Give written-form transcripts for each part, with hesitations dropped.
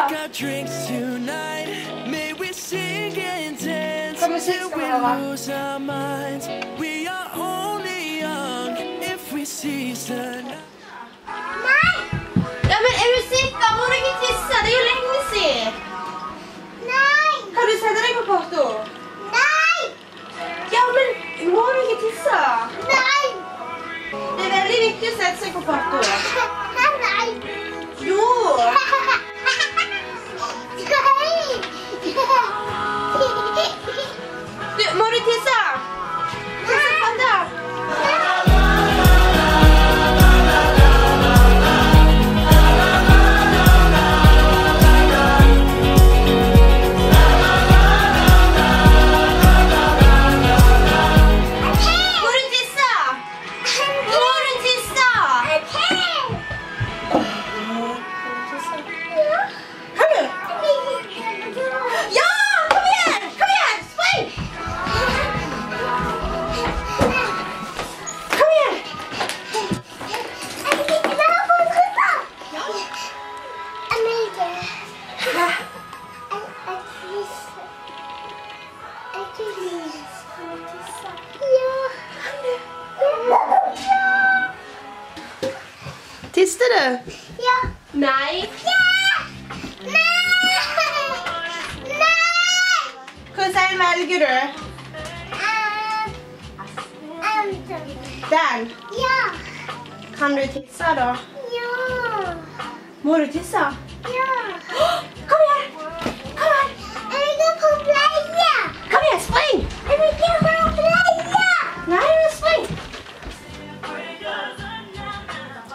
Hva musikk skal vi høre? Nei! Ja, men er du sikker? Må du ikke tisse? Det er jo lenge siden. Nei! Kan du sette deg på porto? Nei! Ja, men må du ikke tisse? Nei! Det er veldig viktig å sette seg på porto. Nei! Jo! Du, må du tisse? Tisse på da! Tiste du? Ja. Nei. Ja! Nei! Nei! Hvordan velger du? Den? Ja. Kan du tisse da? Ja. Må du tisse? Ja. Kom igjen! Kom igjen! Jeg vil gå på pleie! Kom igjen, spring! Jeg vil ikke på pleie! Nei, spring!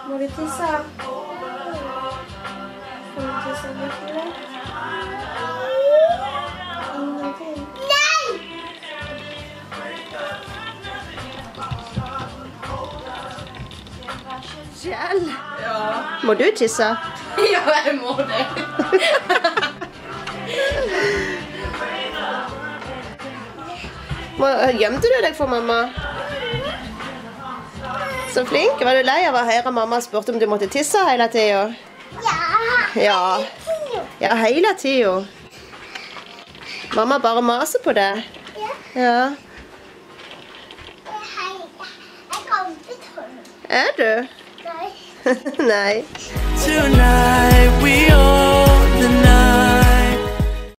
Må du tisse? Kan du tisse virkelig? Ingenting. Nei! Kjell? Ja. Må du tisse? Ja, jeg må det. Gjemte du deg for mamma? Så flink. Var du lei av å høre mamma spurte om du måtte tisse hele tiden? Ja. Ja, hele tiden. Mamma bare maser på det. Ja. Er du? Nei. Nei.